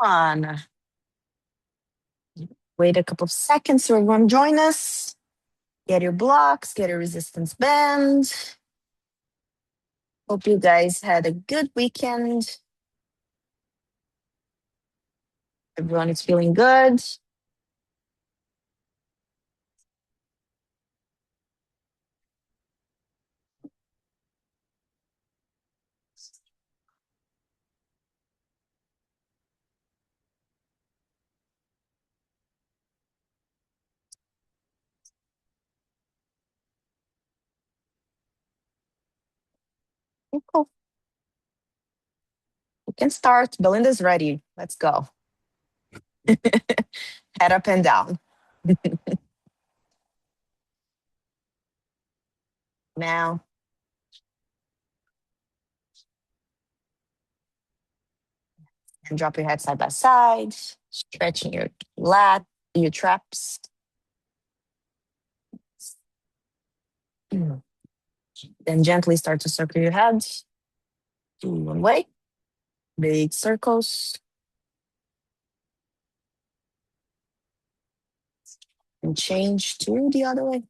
On. Wait a couple of seconds so everyone join us. Get your blocks, get your resistance band. Hope you guys had a good weekend. Everyone is feeling good. Cool. We can start. Belinda's ready. Let's go. Head up and down. Now. And drop your head side by side. Stretching your lat, your traps. Then gently start to circle your head. Do one way. Big circles. And change to the other way.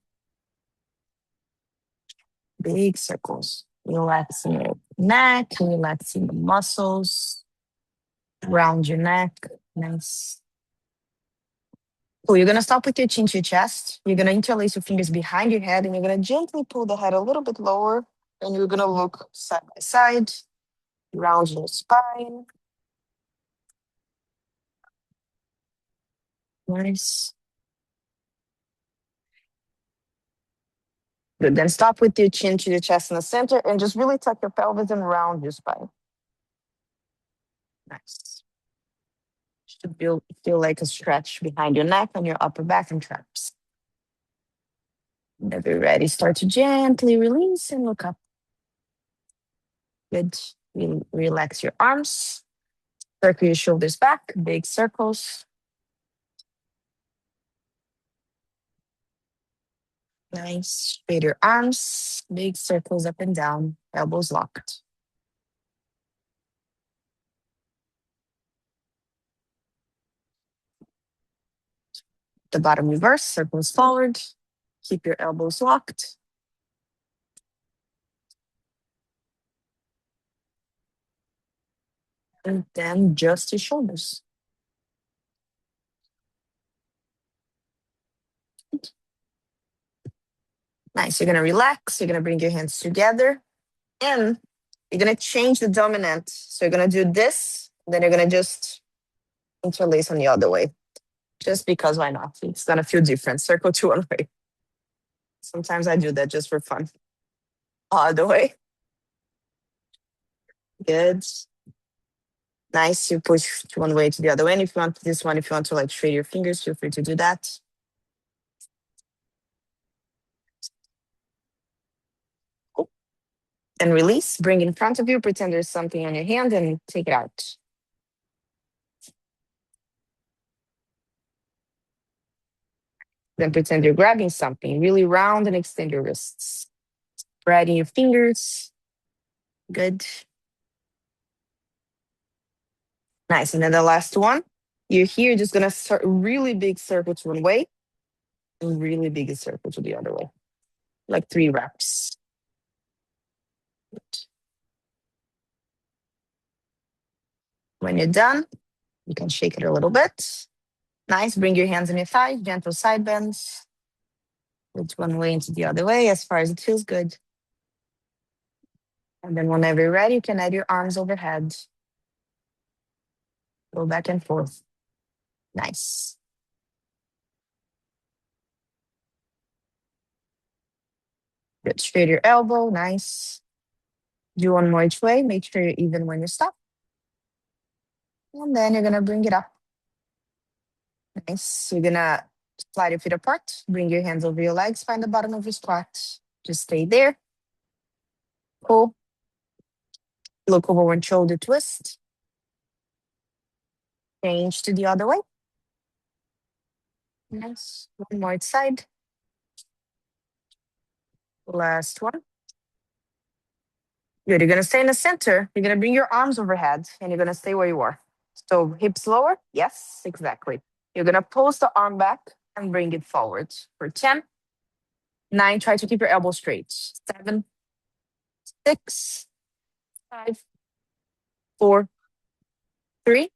Big circles. Relaxing your neck, relaxing the muscles around your neck. Nice. Cool. You're going to stop with your chin to your chest. You're going to interlace your fingers behind your head and you're going to gently pull the head a little bit lower. And you're going to look side by side, round your spine. Nice. Good. Then stop with your chin to your chest in the center and just really tuck your pelvis and round your spine. Nice. Should feel like a stretch behind your neck and your upper back and traps. Whenever you're ready, start to gently release and look up. Good. Relax your arms. Circle your shoulders back, big circles. Nice. Straight your arms, big circles up and down, elbows locked. The bottom reverse, circles forward. Keep your elbows locked. And then just your shoulders. Nice. You're going to relax. You're going to bring your hands together. And you're going to change the dominant. So you're going to do this. Then you're going to just interlace on the other way. Just because why not? It's going to feel different. Circle to one way. Sometimes I do that just for fun. Other way. Good. Nice. You push to one way to the other way. And if you want this one, if you want to like straight your fingers, feel free to do that. Cool. And release. Bring in front of you. Pretend there's something on your hand and take it out. Then pretend you're grabbing something. Really round and extend your wrists. Spreading your fingers. Good. Nice. And then the last one. You're here, just going to start really big circle to one way. And really big circle to the other way. Like 3 reps. Good. When you're done, you can shake it a little bit. Nice. Bring your hands on your thighs, gentle side bends. With one way into the other way as far as it feels good. And then whenever you're ready, you can add your arms overhead. Go back and forth. Nice. Good. Straight your elbow. Nice. Do one more each way. Make sure you're even when you stop. And then you're going to bring it up. Nice. You're going to slide your feet apart. Bring your hands over your legs. Find the bottom of your squat. Just stay there. Cool. Look over one shoulder twist. Change to the other way. Nice. One more side. Last one. Good. You're going to stay in the center. You're going to bring your arms overhead and you're going to stay where you are. So hips lower. Yes, exactly. You're going to pulse the arm back and bring it forward for 10, 9. Try to keep your elbow straight. 7, 6, 5, 4, 3,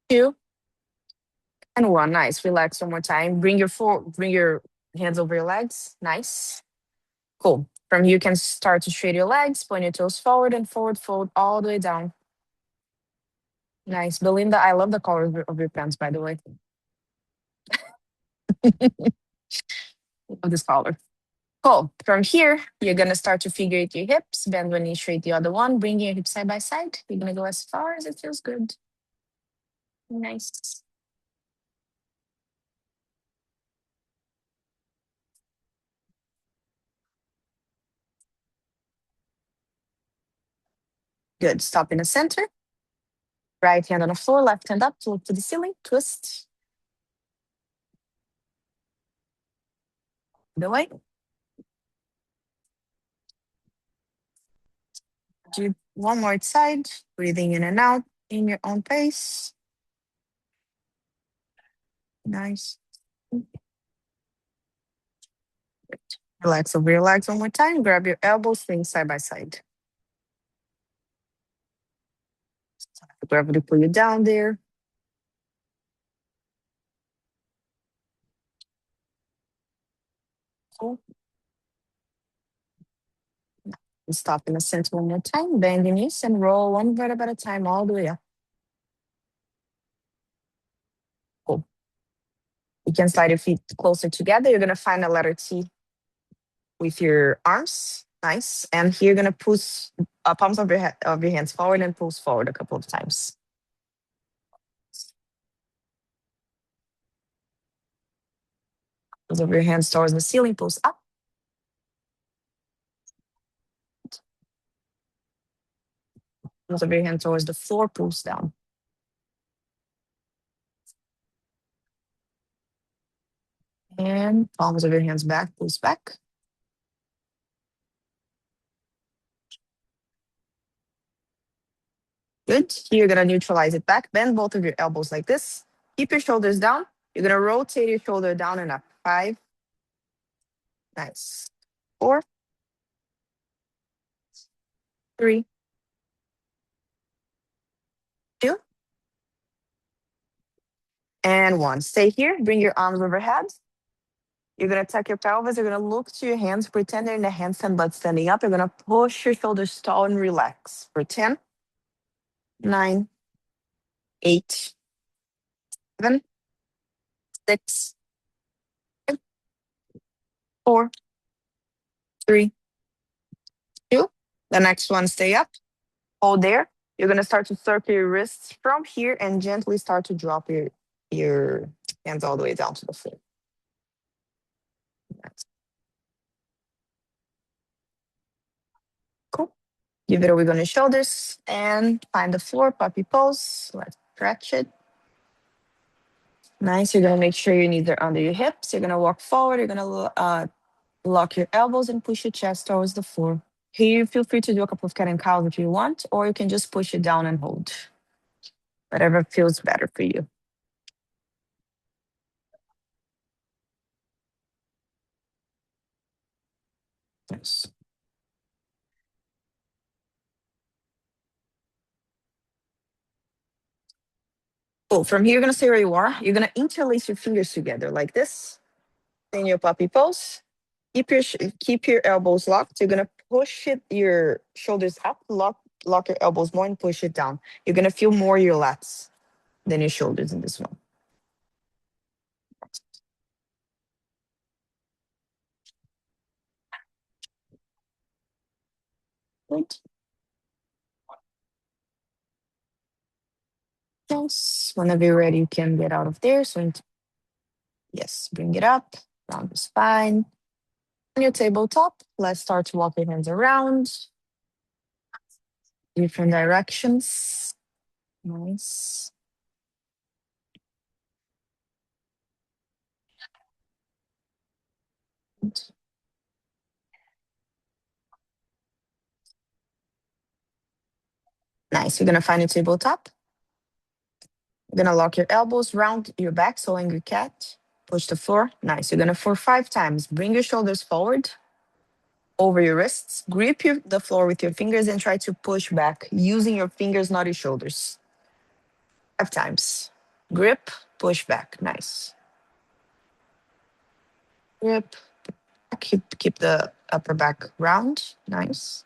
2, and 1. Nice. Relax one more time. Bring your hands over your legs. Nice. Cool. From here, you can start to straighten your legs, point your toes forward and forward, fold all the way down. Nice. Belinda, I love the color of your pants, by the way. Love this color. Cool. From here, you're gonna start to figure eight your hips, bend one knee straight the other one, bring your hips side by side. You're gonna go as far as it feels good. Nice. Good. Stop in the center. Right hand on the floor, left hand up to look to the ceiling. Twist the way. Do one more side, breathing in and out in your own pace. Nice. Relax over your legs one more time. Grab your elbows, swing side by side. Gravity pull you down there. Cool. Stop in the center one more time. Bend your knees and roll one vertebra at a time all the way up. Cool. You can slide your feet closer together. You're gonna find a letter T with your arms. Nice. And here you're gonna push palms of your hands forward and pulse forward a couple of times. Palms of your hands towards the ceiling, pulse up. Palms of your hands towards the floor, pulse down. And palms of your hands back, pulse back. Good. Here you're gonna neutralize it back. Bend both of your elbows like this. Keep your shoulders down. You're gonna rotate your shoulder down and up. 5. Nice. 4, 3, 2, and 1. Stay here. Bring your arms overhead. You're gonna tuck your pelvis. You're gonna look to your hands. Pretend they're in a handstand, but standing up. You're gonna push your shoulders tall and relax for 10, 9, 8, 7, 6, 5, 4, 3, 2. The next one, stay up. Hold there. You're gonna start to circle your wrists from here and gently start to drop your hands all the way down to the floor. Cool. Give it a wiggle on your shoulders and find the floor, puppy pose. Let's stretch it. Nice. You're gonna make sure your knees are under your hips. You're gonna walk forward. You're gonna lock your elbows and push your chest towards the floor. Here, feel free to do a couple of cat and cows if you want, or you can just push it down and hold. Whatever feels better for you. Yes. Cool. From here, you're gonna stay where you are. You're gonna interlace your fingers together like this. In your puppy pose. Keep your elbows locked. You're gonna push your shoulders up, lock your elbows more, and push it down. You're gonna feel more your lats than your shoulders in this one. Good. Yes. Whenever you're ready, you can get out of there. So yes, bring it up, round the spine. On your tabletop, let's start to walk your hands around, different directions. Nice. Good. Nice. You're gonna find your tabletop. You're gonna lock your elbows round your back, so angry cat. Push the floor. Nice. You're gonna for 5 times. Bring your shoulders forward over your wrists. Grip the floor with your fingers and try to push back using your fingers, not your shoulders. 5 times. Grip, push back. Nice. Grip. Keep the upper back round. Nice.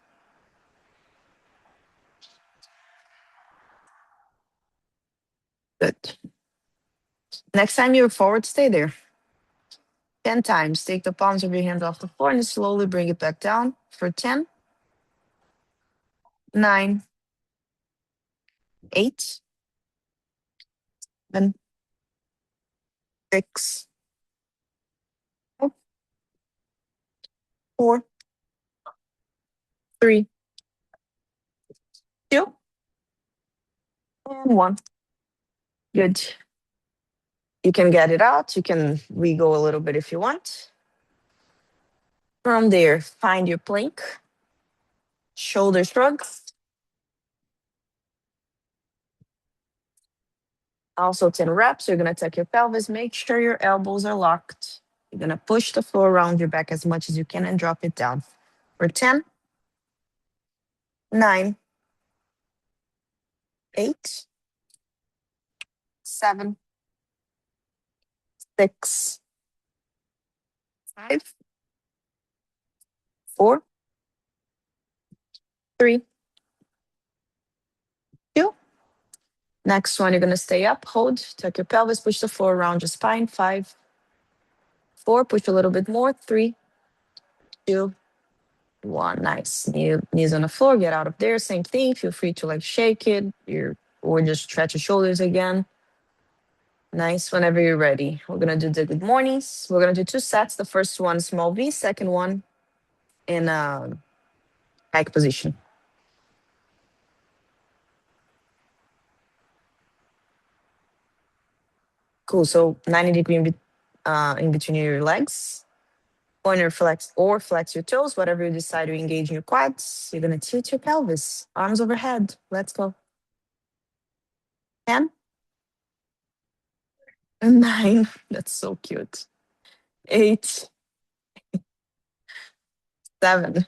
Good. Next time you're forward, stay there. 10 times. Take the palms of your hands off the floor and slowly bring it back down for 10, 9, 8, 7, 6, 5, 4, 3, 2, and 1. Good. You can get it out. You can re-go a little bit if you want. From there, find your plank. Shoulder shrugs. Also 10 reps. You're going to tuck your pelvis. Make sure your elbows are locked. You're going to push the floor around your back as much as you can and drop it down. For 10, 9, 8, 7, 6, 5, 4, 3, 2. Next one, you're going to stay up, hold, tuck your pelvis, push the floor around your spine. 5, 4, push a little bit more. 3, 2, 1. Nice. Knees on the floor, get out of there. Same thing. Feel free to like shake it or just stretch your shoulders again. Nice. Whenever you're ready. We're going to do the good mornings. We're going to do 2 sets. The first one, small V, second one in pike position. Cool. So 90-degree in between your legs. Pointer flex or flex your toes, whatever you decide to engage in your quads. You're going to tilt your pelvis, arms overhead. Let's go. 10, 9. That's so cute. 8, 7,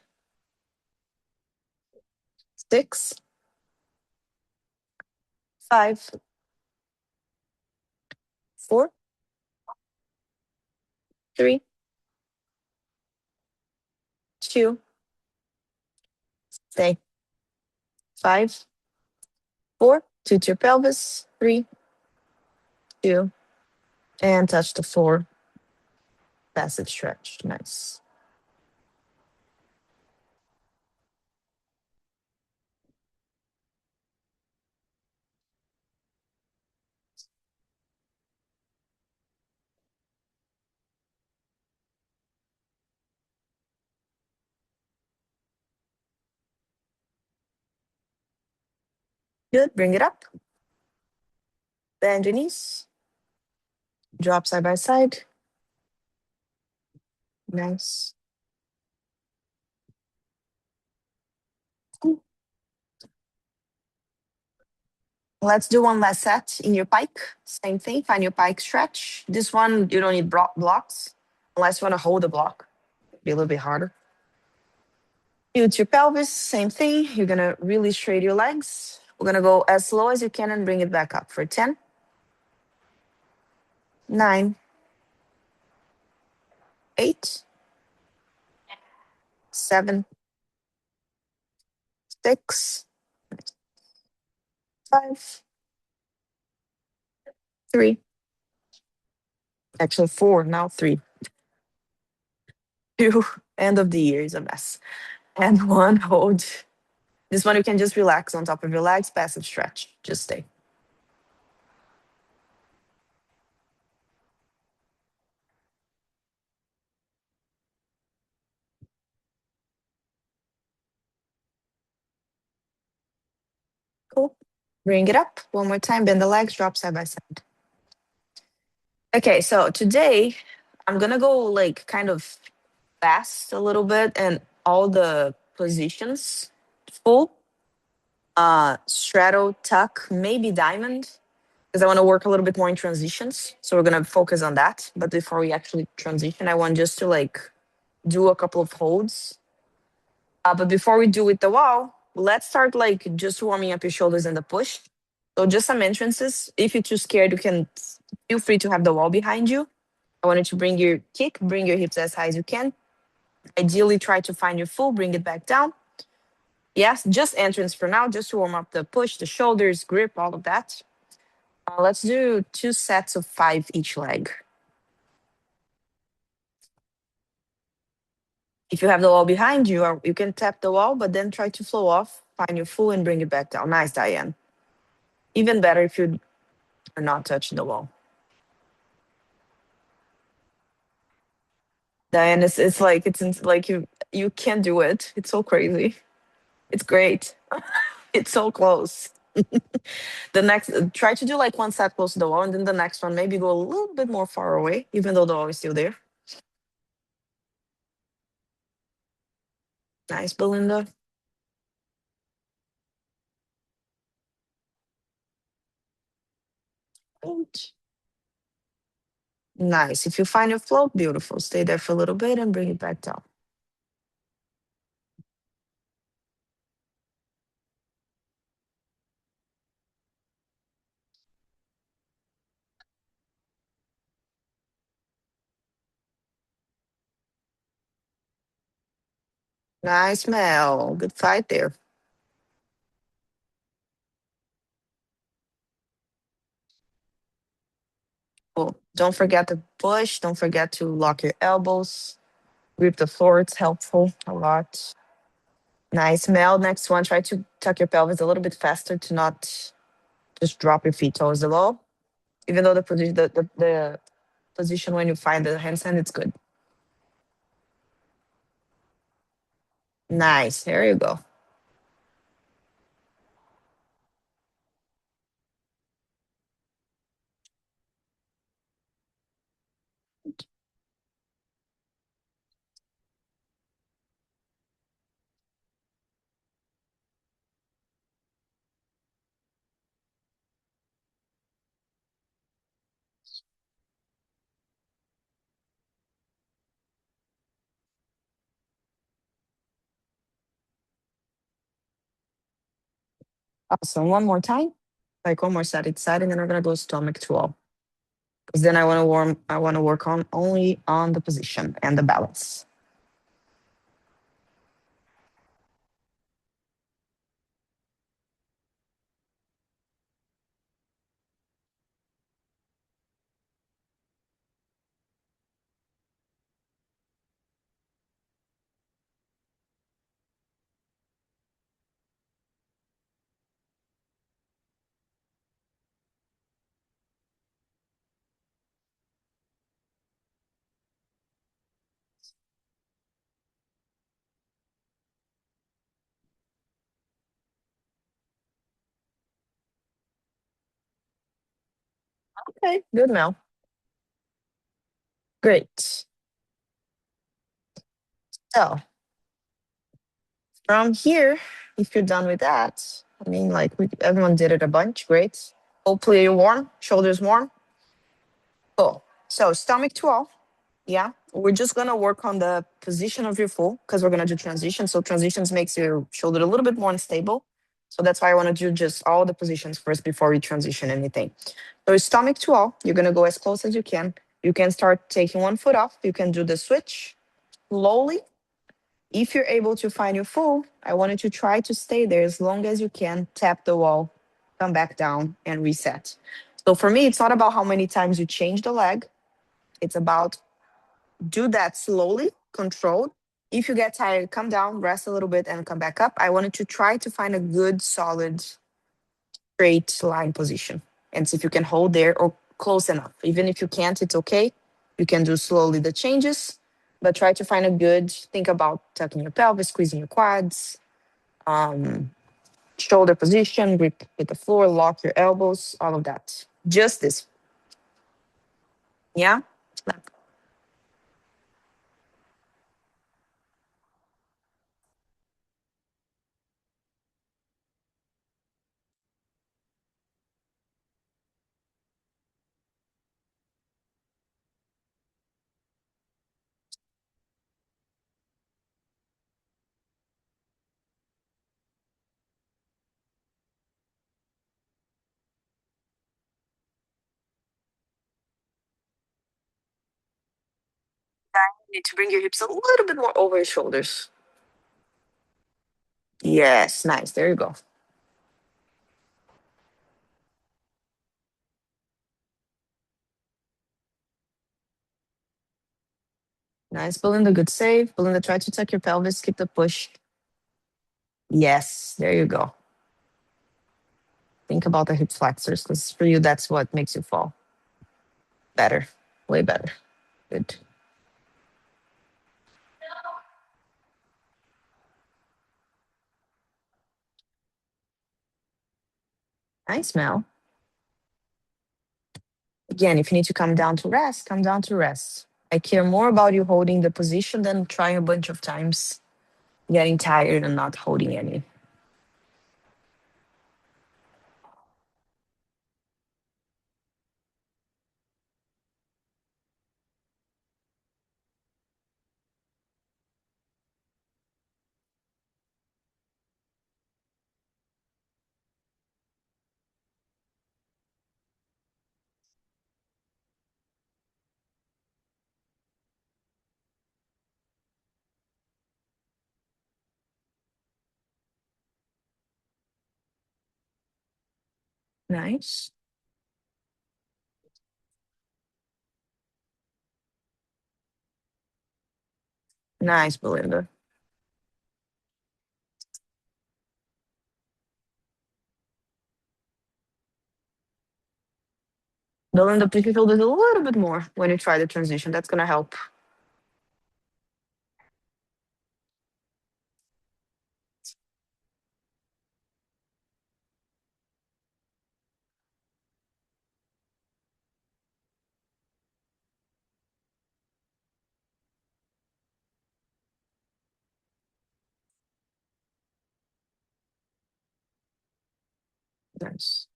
6, 5, 4, 3, 2, stay. 5, 4, tilt your pelvis. 3, 2, and touch the floor. Passive stretch. Nice. Good. Bring it up. Bend your knees. Drop side by side. Nice. Let's do one last set in your pike. Same thing, find your pike stretch. This one, you don't need blocks, unless you want to hold the block. Be a little bit harder. Tilt your pelvis, same thing. You're going to really straight your legs. We're going to go as slow as you can and bring it back up for 10, 9, 8, 7, 6, 5, 3, actually 4, now 3, 2, end of the year is a mess. And 1, hold. This one you can just relax on top of your legs, passive stretch. Just stay. Cool. Bring it up. One more time. Bend the legs, drop side by side. Okay, so today I'm gonna go like kind of fast a little bit and all the positions full. Straddle, tuck, maybe diamond. because I want to work a little bit more in transitions. So we're gonna focus on that. But before we actually transition, I want just to like do a couple of holds. But before we do with the wall, let's start like just warming up your shoulders and the push. So just some entrances. If you're too scared, you can feel free to have the wall behind you. I want you to bring your kick, bring your hips as high as you can. Ideally, try to find your full, bring it back down. Yes, just entrance for now, just to warm up the push, the shoulders, grip, all of that. Let's do 2 sets of 5 each leg. If you have the wall behind you, or you can tap the wall, but then try to flow off, find your full, and bring it back down. Nice, Diane. Even better if you are not touching the wall. Diane, it's like like you can't do it. It's so crazy. It's great. It's so close. The next, try to do like 1 set close to the wall, and then the next one maybe go a little bit more far away, even though the wall is still there. Nice, Belinda. Good. Nice. If you find your flow, beautiful. Stay there for a little bit and bring it back down. Nice, Mel. Good fight there. Cool. Don't forget to push. Don't forget to lock your elbows. Grip the floor. It's helpful a lot. Nice, Mel. Next one, try to tuck your pelvis a little bit faster to not just drop your feet towards the wall. Even though the position when you find the handstand, it's good. Nice. There you go. Awesome. One more time. Like one more side each side, and then we're gonna go stomach to all. Because then I want to work on only on the position and the balance. Okay, good, Mel. Great. So from here, if you're done with that, I mean, like everyone did it a bunch. Great. Hopefully you're warm, shoulders warm. Cool. So stomach to all. Yeah. We're just gonna work on the position of your full because we're gonna do transition. So transitions makes your shoulder a little bit more unstable. So that's why I want to do just all the positions first before we transition anything. So stomach to all. You're gonna go as close as you can. You can start taking one foot off. You can do the switch slowly. If you're able to find your full, I want you to try to stay there as long as you can. Tap the wall, come back down, and reset. So for me, it's not about how many times you change the leg. It's about do that slowly, controlled. If you get tired, come down, rest a little bit, and come back up. I wanted to try to find a good, solid, straight line position and see if you can hold there or close enough. Even if you can't, it's okay. You can do slowly the changes, but try to find a good, think about tucking your pelvis, squeezing your quads, um, shoulder position, grip with the floor, lock your elbows, all of that. Just this. Yeah? You need to bring your hips a little bit more over your shoulders. Yes, nice. There you go. Nice. Belinda, good save. Belinda, try to tuck your pelvis, keep the push. Yes, there you go. Think about the hip flexors because for you, that's what makes you fall. Better, way better. Good. Nice, Mel. Again, if you need to come down to rest, come down to rest. I care more about you holding the position than trying a bunch of times, getting tired and not holding any. Nice. Nice, Belinda. Belinda, please feel this a little bit more when you try the transition. That's going to help. Nice.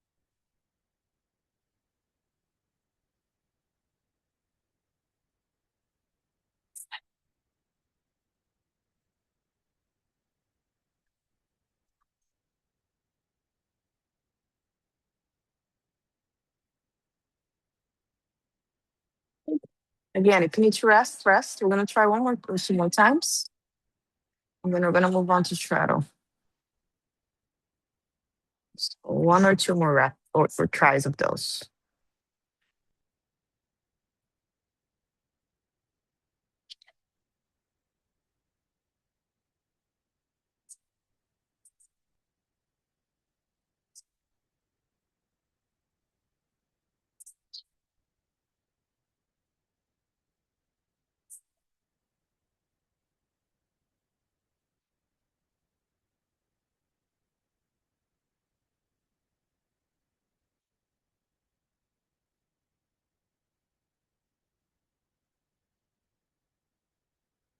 Again, if you need to rest, rest. We're going to try one more, two more times. And then we're going to move on to straddle. So one or two more reps or tries of those.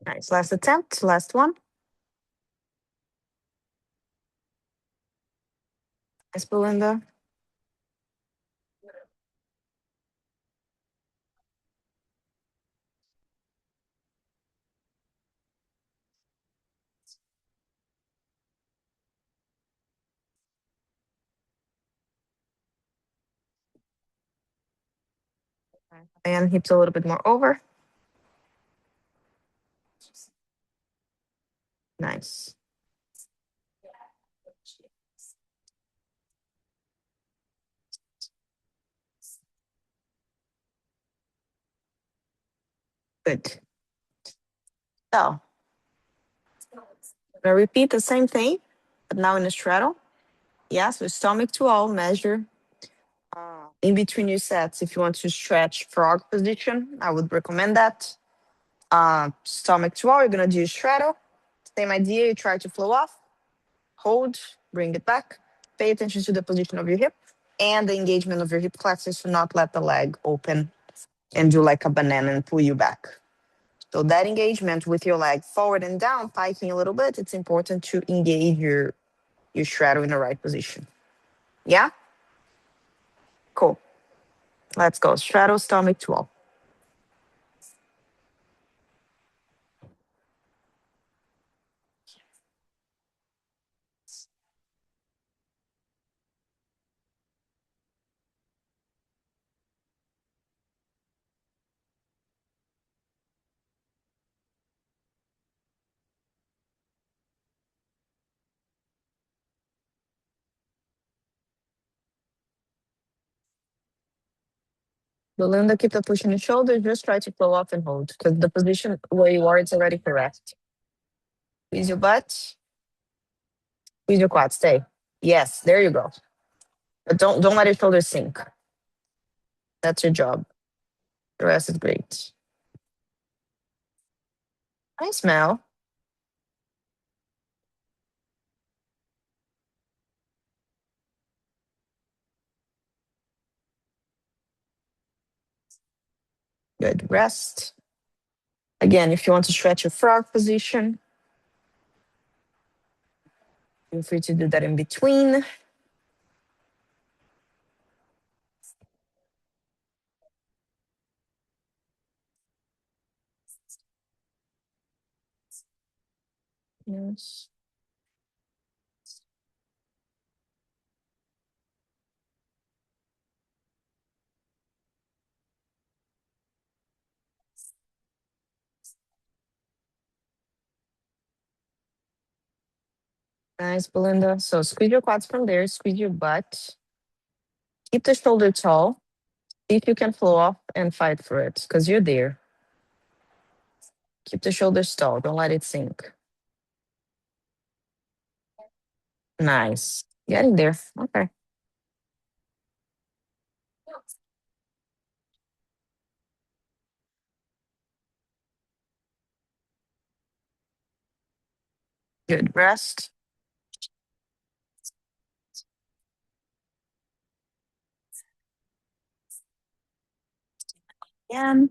Nice. Last attempt, last one. Nice, Belinda. And hips a little bit more over. Nice. Good. So, I'm gonna repeat the same thing, but now in a straddle. Yes, with stomach to all, measure in between your sets. If you want to stretch frog position, I would recommend that. Stomach to all, you're gonna do a straddle. Same idea, you try to flow off, hold, bring it back. Pay attention to the position of your hip and the engagement of your hip flexors to not let the leg open and do like a banana and pull you back. So that engagement with your leg forward and down, piking a little bit, it's important to engage your straddle in the right position. Yeah? Cool. Let's go. Straddle, stomach, 12. Belinda, keep the push in your shoulder. Just try to flow off and hold because the position where you are is already correct. Squeeze your butt. Squeeze your quad. Stay. Yes, there you go. But don't let your shoulders sink. That's your job. The rest is great. Nice, Mel. Good. Rest. Again, if you want to stretch your frog position, feel free to do that in between. Yes. Nice, Belinda. So squeeze your quads from there, squeeze your butt. Keep the shoulder tall. See if you can flow off and fight for it because you're there. Keep the shoulders tall. Don't let it sink. Nice. Getting there. Okay. Good. Rest. Again.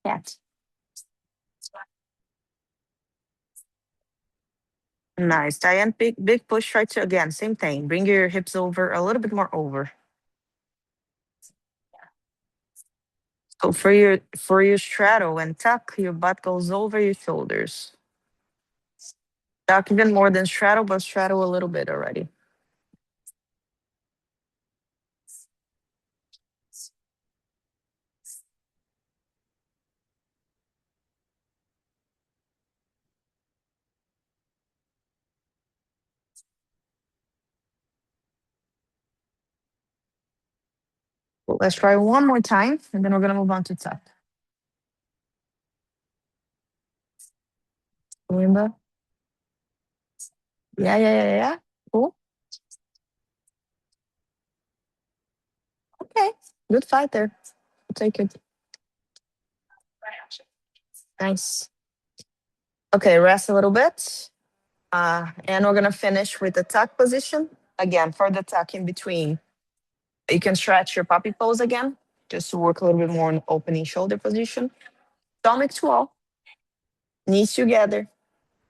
Cat. Nice. Diane, big push right to again. Same thing. Bring your hips over a little bit more over. So for your straddle and tuck, your butt goes over your shoulders. Tuck even more than straddle, but straddle a little bit already. Well, let's try one more time, and then we're gonna move on to tuck. Remember? Yeah, yeah, yeah, yeah. Cool. Okay. Good fight there. I'll take it. Nice. Okay, rest a little bit. And we're gonna finish with the tuck position. Again, for the tuck in between, you can stretch your puppy pose again, just to work a little bit more on opening shoulder position. Stomach to all, knees together.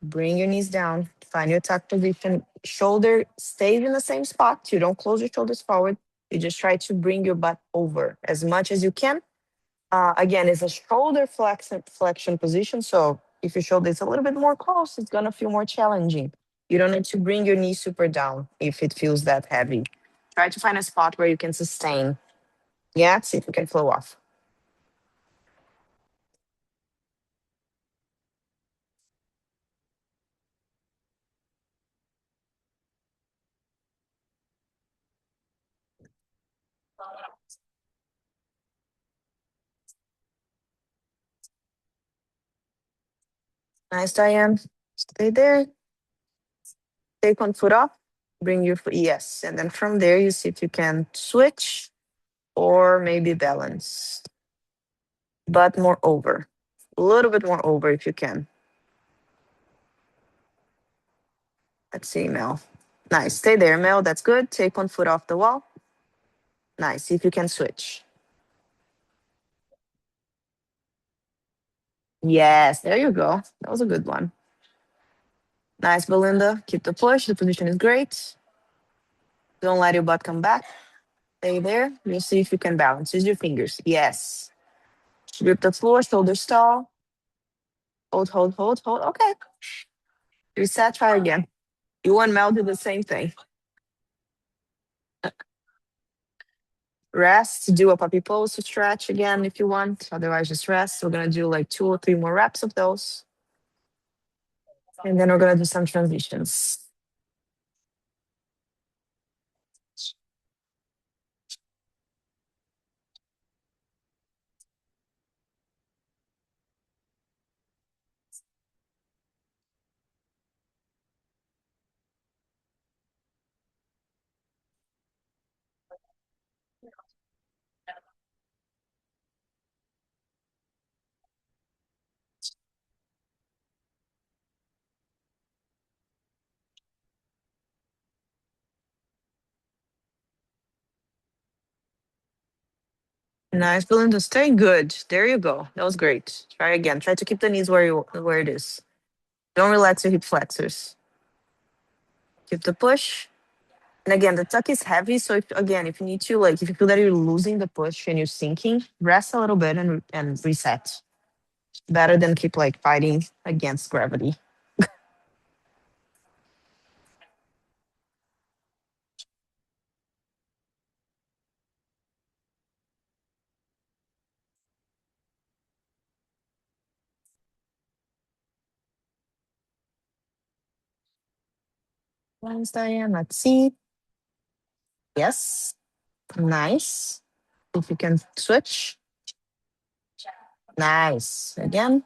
Bring your knees down. Find your tuck position. Shoulder stays in the same spot. You don't close your shoulders forward. You just try to bring your butt over as much as you can. Again, it's a shoulder flexion position. So if your shoulder is a little bit more close, it's gonna feel more challenging. You don't need to bring your knee super down if it feels that heavy. Try to find a spot where you can sustain. Yeah, see if you can flow off. Nice, Diane. Stay there. Take one foot off. Bring your foot. Yes, and then from there you see if you can switch or maybe balance, but more over. A little bit more over if you can. Let's see, Mel. Nice. Stay there, Mel. That's good. Take one foot off the wall. Nice. See if you can switch. Yes, there you go. That was a good one. Nice, Belinda. Keep the push. The position is great. Don't let your butt come back. Stay there. You'll see if you can balance. Use your fingers. Yes. Grip the floor, shoulders tall. Hold, hold, hold, hold. Okay. Reset, try again. You and Mel do the same thing. Rest, do a puppy pose to stretch again if you want. Otherwise, just rest. We're gonna do like 2 or 3 more reps of those. And then we're gonna do some transitions. Nice, Belinda. Stay good. There you go. That was great. Try again. Try to keep the knees where it is. Don't relax your hip flexors. Keep the push. And again, the tuck is heavy. So if you need to, like, if you feel that you're losing the push and you're sinking, rest a little bit and reset. Better than keep like fighting against gravity. Once, Diane, let's see. Yes. Nice. If you can switch. Nice. Again.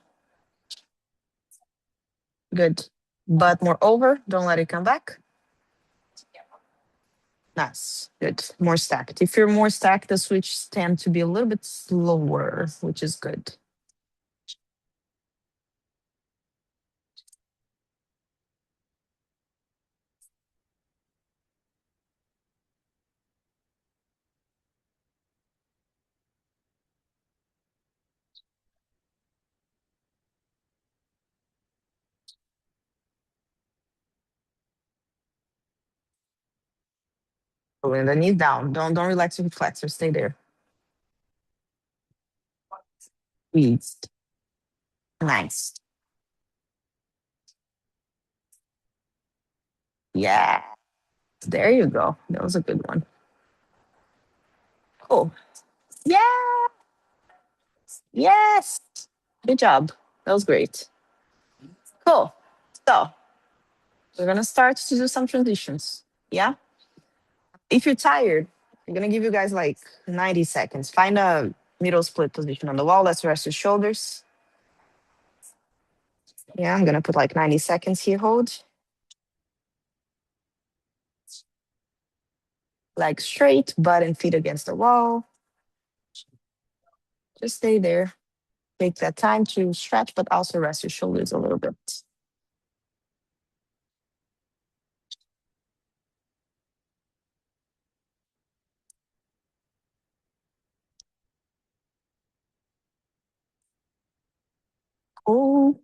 Good. But moreover, don't let it come back. Nice. Good. More stacked. If you're more stacked, the switches tend to be a little bit slower, which is good. Pulling the knee down. Don't relax your flexor. Stay there. Squeeze. Nice. Yeah. There you go. That was a good one. Cool. Yeah. Yes. Good job. That was great. Cool. So we're gonna start to do some transitions. Yeah. If you're tired, I'm gonna give you guys like 90 seconds. Find a middle split position on the wall. Let's rest your shoulders. Yeah, I'm gonna put like 90 seconds here. Hold. Legs straight, butt and feet against the wall. Just stay there. Take that time to stretch, but also rest your shoulders a little bit. Cool.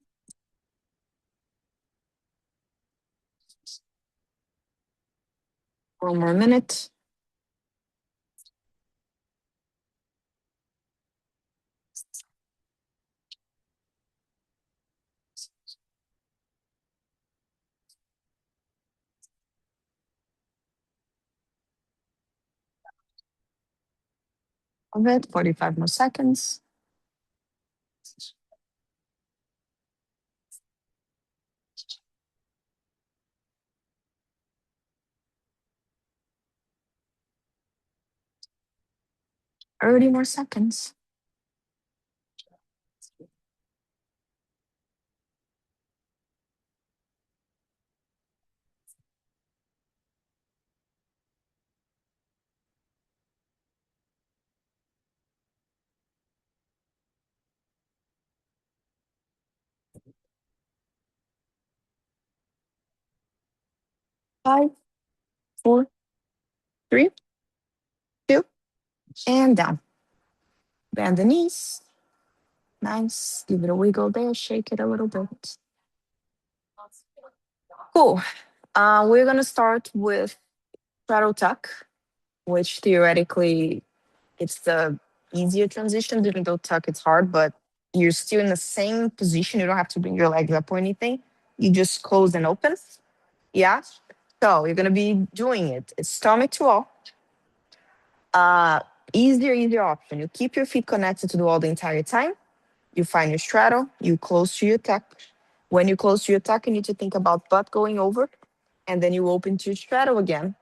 1 more minute. Of it. 45 more seconds. Thirty more seconds. 5, 4, 3, 2, and down. Bend the knees. Nice. Give it a wiggle there. Shake it a little bit. Cool. We're gonna start with straddle tuck, which theoretically it's the easier transition. Even though tuck it's hard, but you're still in the same position. You don't have to bring your legs up or anything. You just close and open. Yeah. So you're gonna be doing it. It's stomach to all. Uh, Easier option. You keep your feet connected to the wall the entire time. You find your straddle, you close to your tuck. When you close to your tuck, you need to think about butt going over, and then you open to your straddle again.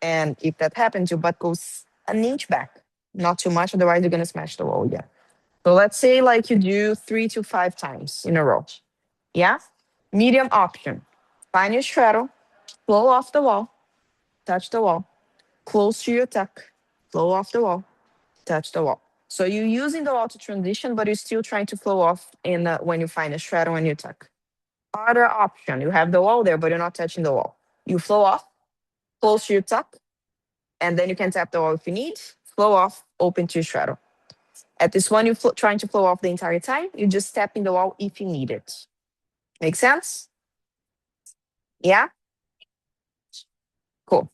And if that happens, your butt goes an inch back. Not too much, otherwise you're gonna smash the wall again. So let's say like you do 3 to 5 times in a row. Yeah? Medium option. Find your straddle, flow off the wall, touch the wall, close to your tuck, flow off the wall, touch the wall. So you're using the wall to transition, but you're still trying to flow off in when you find a straddle and you tuck. Other option, you have the wall there, but you're not touching the wall. You flow off, close to your tuck, and then you can tap the wall if you need. Flow off, open to your straddle. At this one, you're trying to flow off the entire time. You're just tapping the wall if you need it. Make sense? Yeah? Cool.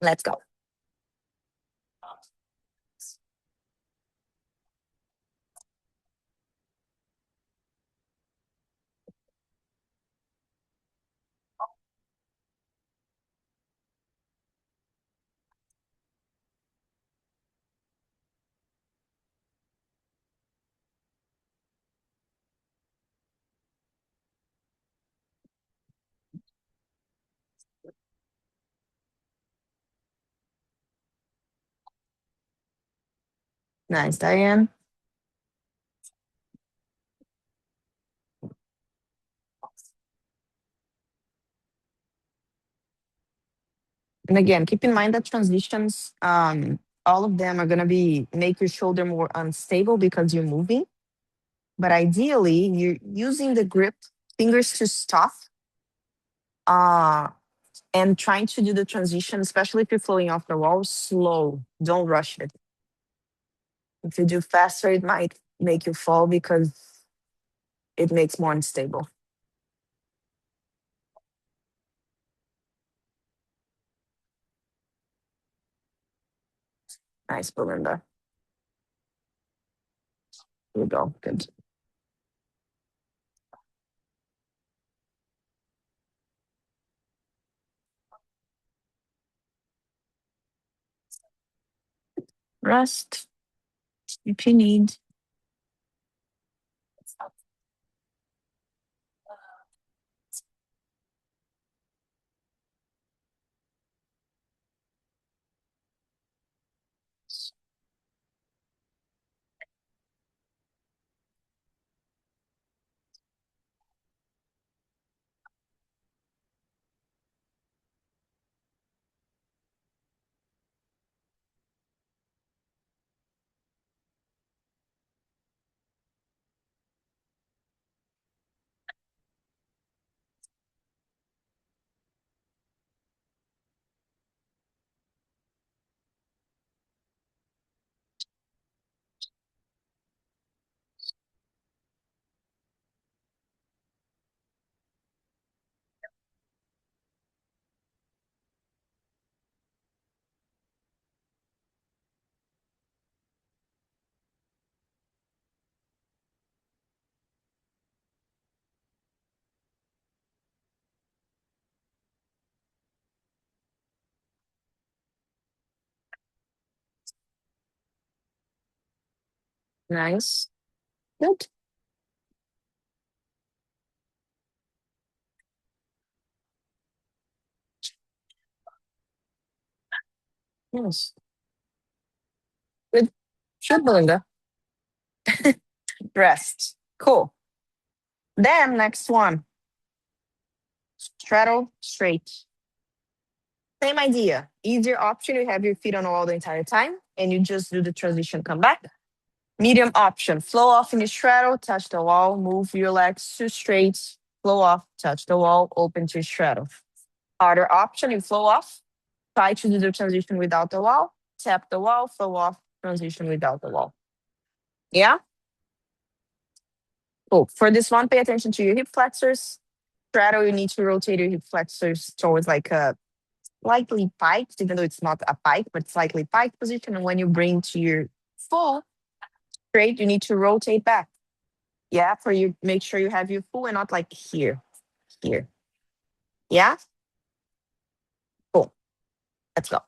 Let's go. Nice, Diane. And again, keep in mind that transitions, all of them are gonna be make your shoulder more unstable because you're moving. But ideally, you're using the grip fingers to stop uh, and trying to do the transition, especially if you're flowing off the wall, slow. Don't rush it. If you do faster, it might make you fall because it makes more unstable. Nice, Belinda. Here we go. Good. Rest if you need. Nice. Good. Yes. Good. Good, Belinda. Rest. Cool. Then next one, straddle straight. Same idea. Easier option. You have your feet on the wall the entire time, and you just do the transition. Come back. Medium option. Flow off in your straddle. Touch the wall. Move your legs to straight. Flow off. Touch the wall. Open to straddle. Harder option. You flow off. Try to do the transition without the wall. Tap the wall. Flow off. Transition without the wall. Yeah. Cool. For this one, pay attention to your hip flexors. Straddle, you need to rotate your hip flexors towards like a slightly piked, even though it's not a pike, but slightly piked position. And when you bring to your full straight, you need to rotate back. Yeah, for you, make sure you have your full and not like here, here. Yeah, cool. Let's go.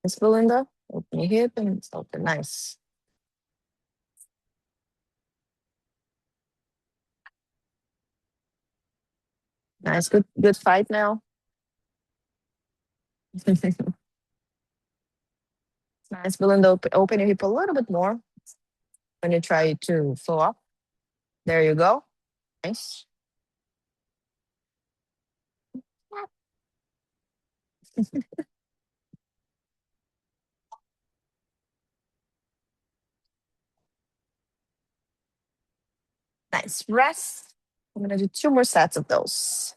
Miss Belinda, open your hip and it's open. Nice. Nice. Good fight now. Nice, Belinda. Open your hip a little bit more when you try to flow up. There you go. Nice. Nice. Rest. I'm gonna do 2 more sets of those.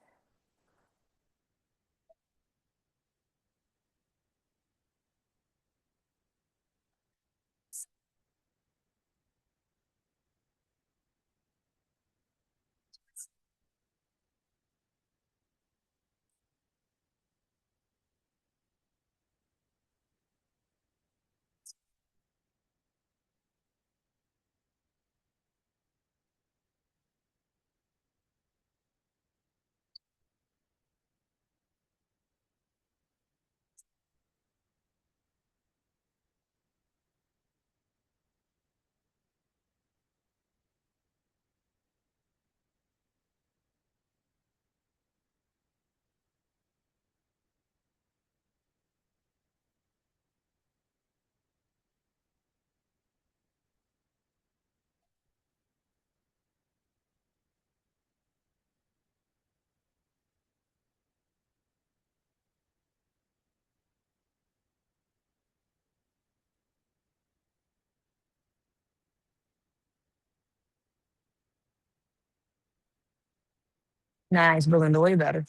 Nice, Belinda. Way better.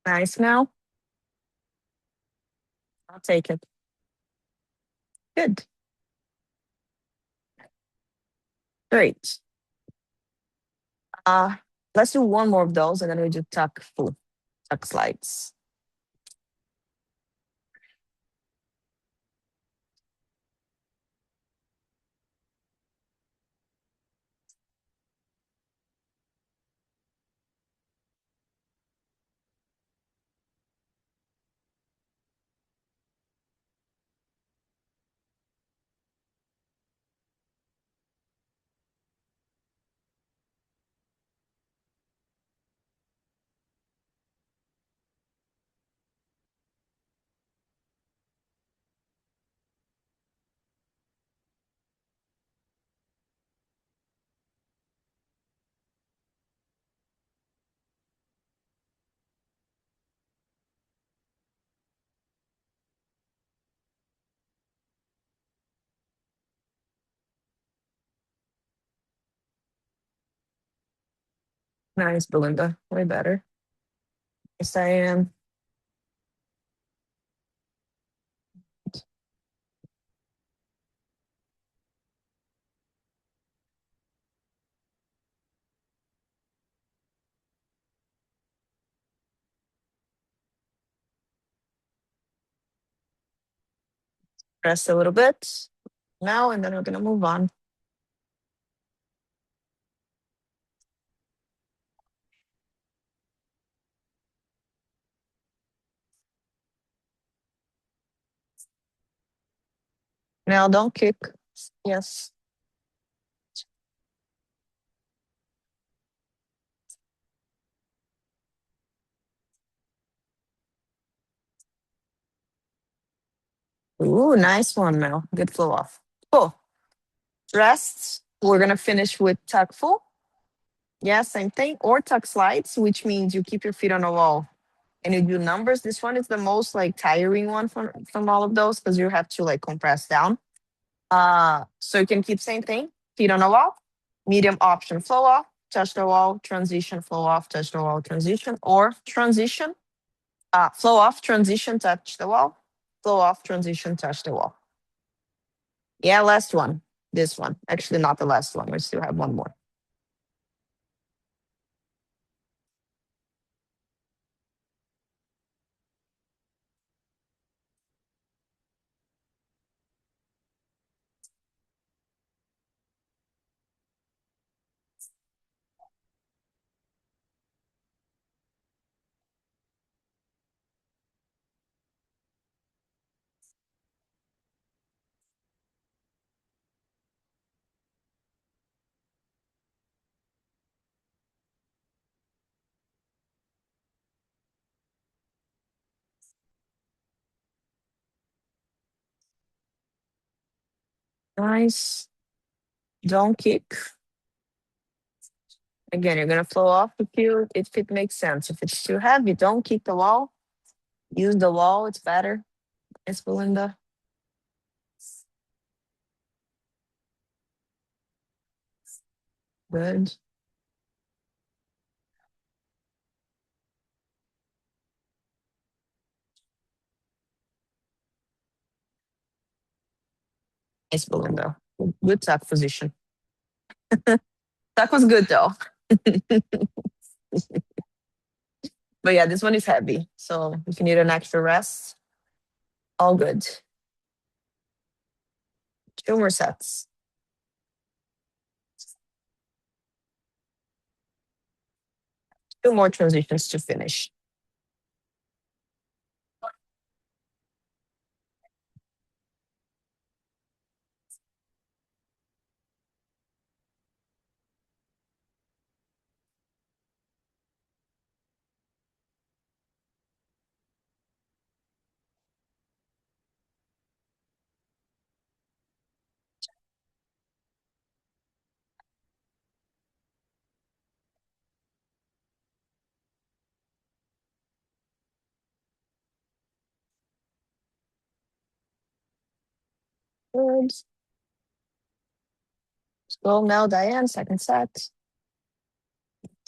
Nice now. I'll take it. Good. Great. Uh, let's do one more of those and then we do tuck full, tuck slides. Nice, Belinda. Way better. Yes, I am. Rest a little bit now, and then we're gonna move on. Now, don't kick. Yes. Ooh, nice one, Mel. Good flow off. Cool. Rest. We're gonna finish with tuck full. Yeah, same thing. Or tuck slides, which means you keep your feet on the wall and you do numbers. This one is the most like tiring one from all of those because you have to like compress down. So you can keep same thing, feet on the wall, medium option flow off, touch the wall, transition, flow off, touch the wall, transition, or transition, flow off, transition, touch the wall, flow off, transition, touch the wall. Yeah, last one. This one. Actually, not the last one. We still have one more. Nice. Don't kick. Again, you're gonna flow off if it makes sense. If it's too heavy, don't kick the wall. Use the wall. It's better. It's Belinda. Good. It's Belinda. Good tuck position. Tuck was good though. But yeah, this one is heavy. So if you need an extra rest, all good. Two more sets. Two more transitions to finish. Good. Let's go now, Diane. Second set.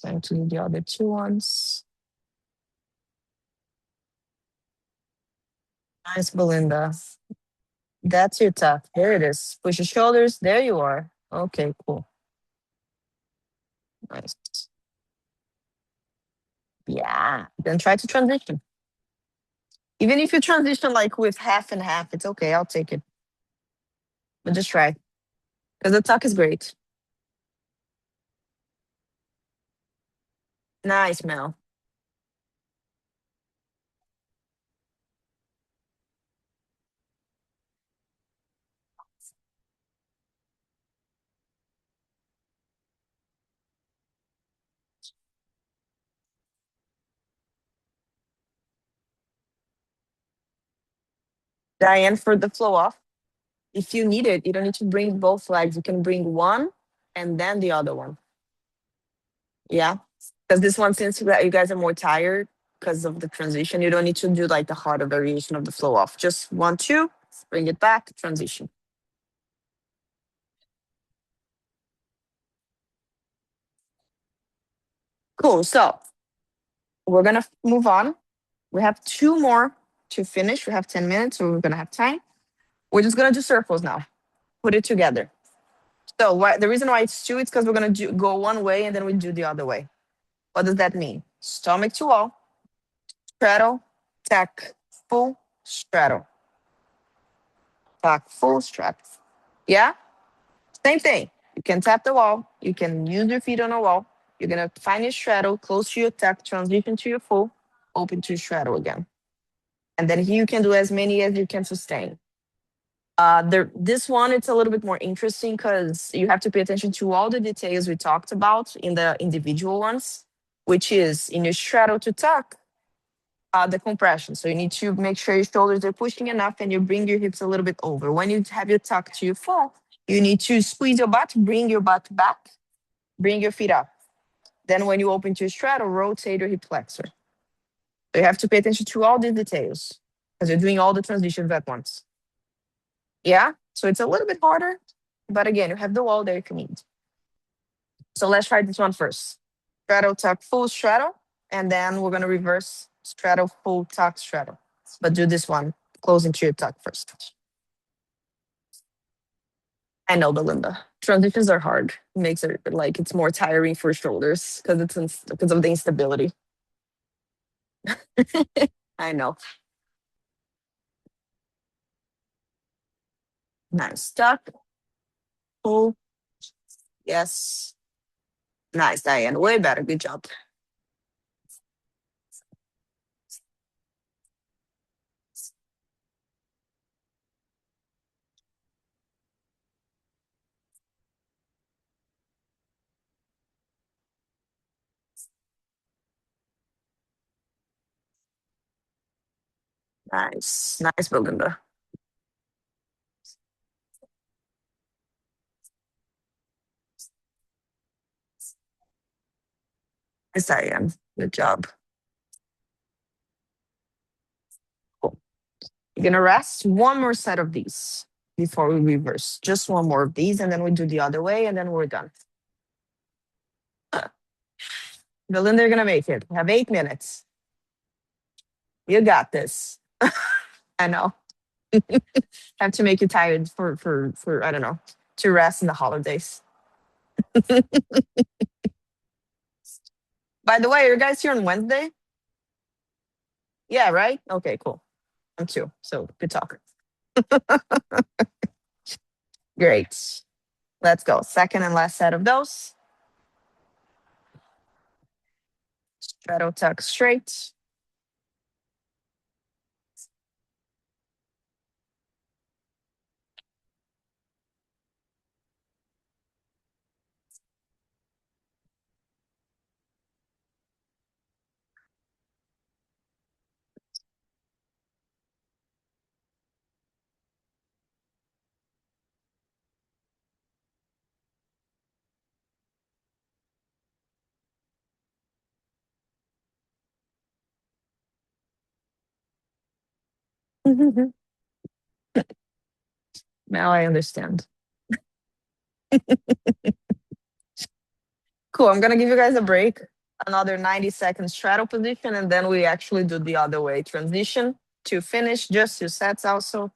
Time to do the other two ones. Nice, Belinda. That's your tuck. There it is. Push your shoulders. There you are. Okay, cool. Nice. Yeah. Then try to transition. Even if you transition like with half and half, it's okay. I'll take it. But just try. Because the tuck is great. Nice, Mel. Diane, for the flow off, if you need it, you don't need to bring both legs. You can bring one and then the other one. Yeah. Because this one, since you guys are more tired because of the transition, you don't need to do like the harder variation of the flow off. Just 1, 2, bring it back, transition. Cool. So we're going to move on. We have two more to finish. We have 10 minutes, so we're going to have time. We're just going to do circles now. Put it together. So the reason why it's two is because we're going to go one way and then we do the other way. What does that mean? Stomach to wall, straddle, tack, full, straddle, tack, full, straddle. Yeah? Same thing. You can tap the wall. You can use your feet on the wall. You're going to find your straddle, close to your tack, transition to your full, open to straddle again. And then here you can do as many as you can sustain. This one, it's a little bit more interesting because you have to pay attention to all the details we talked about in the individual ones, which is in your straddle to tuck, the compression. So you need to make sure your shoulders are pushing enough and you bring your hips a little bit over. When you have your tuck to your full, you need to squeeze your butt, bring your butt back, bring your feet up. Then when you open to your straddle, rotate your hip flexor. So you have to pay attention to all these details because you're doing all the transitions at once. Yeah, so it's a little bit harder, but again, you have the wall there if you need. So let's try this one first. Straddle, tuck, full straddle, and then we're gonna reverse straddle, full, tuck, straddle. But do this one closing to your tuck first. I know, Belinda. Transitions are hard. It makes it like it's more tiring for shoulders because because of the instability. I know. Nice. Tuck. Pull. Yes. Nice, Diane. Way better. Good job. Nice. Nice, Belinda. Nice, Diane. Good job. Cool. You're gonna rest one more set of these before we reverse. Just one more of these, and then we do the other way, and then we're done. Uh, Belinda, you're gonna make it. You have 8 minutes. You got this. I know. Have to make you tired for I don't know, to rest in the holidays. By the way, are you guys here on Wednesday? Yeah, right? Okay, cool. I'm too. So good talk. Great. Let's go. Second and last set of those. Straddle tuck straight. Now I understand. Cool. I'm gonna give you guys a break. Another 90 seconds straddle position, and then we actually do the other way. Transition to finish, just 2 sets also.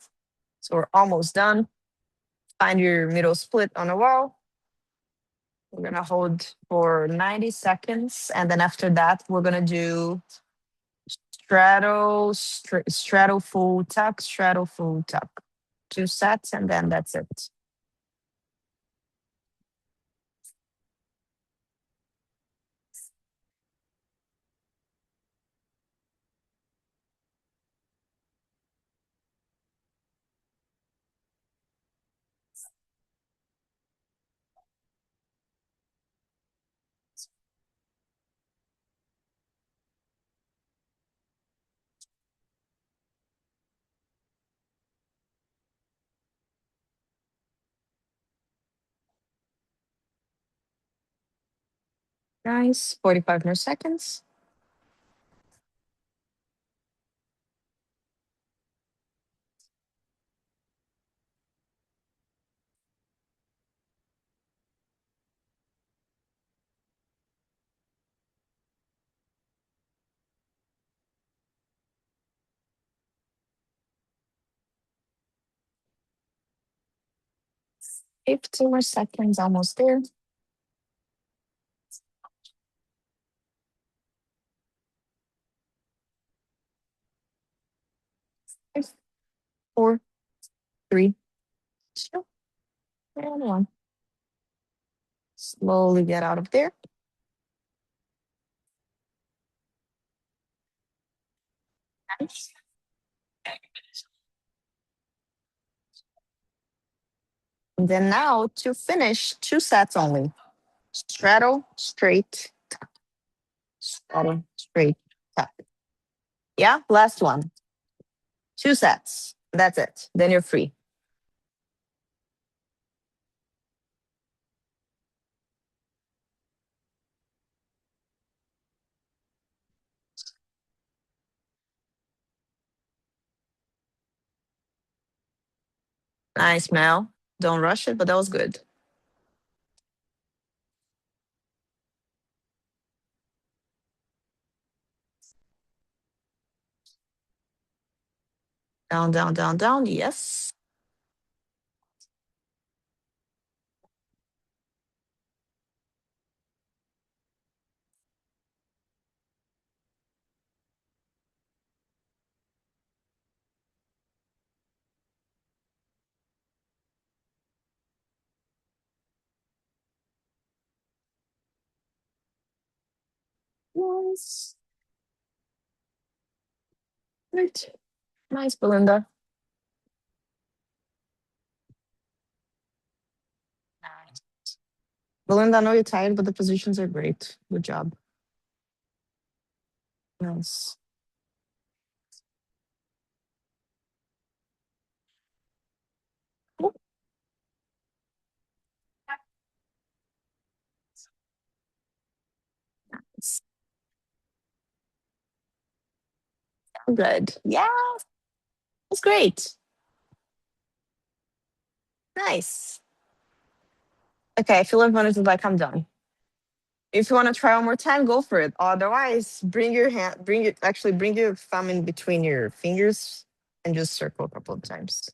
So we're almost done. Find your middle split on the wall. We're gonna hold for 90 seconds, and then after that, we're gonna do straddle full tuck. 2 sets, and then that's it. Nice. 45 more seconds. 15 more seconds. Almost there. 5, 4, 3, 2, and 1. Slowly get out of there. Nice. And then now to finish, 2 sets only. Straddle, straight, straddle, straight, tuck. Yeah, last one. 2 sets. That's it. Then you're free. Nice, Mel. Don't rush it, but that was good. 'Down, down, down, down. Yes. Nice. Right. Nice, Belinda. Nice. Belinda, I know you're tired, but the positions are great. Good job. Nice. Oh, it's so good. Yeah, it's great. Nice. Okay, I feel everyone is like, I'm done. If you want to try one more time, go for it. Otherwise, bring your thumb in between your fingers and just circle a couple of times.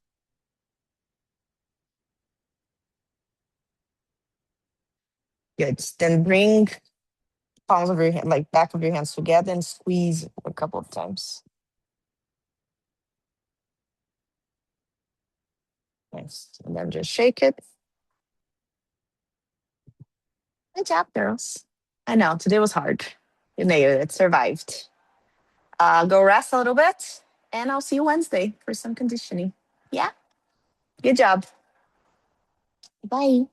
Good. Then bring palms of your hand, like back of your hands together and squeeze a couple of times. Nice. And then just shake it. Good job, girls. I know today was hard. You made it. It survived. Go rest a little bit, and I'll see you Wednesday for some conditioning. Yeah. Good job. Bye.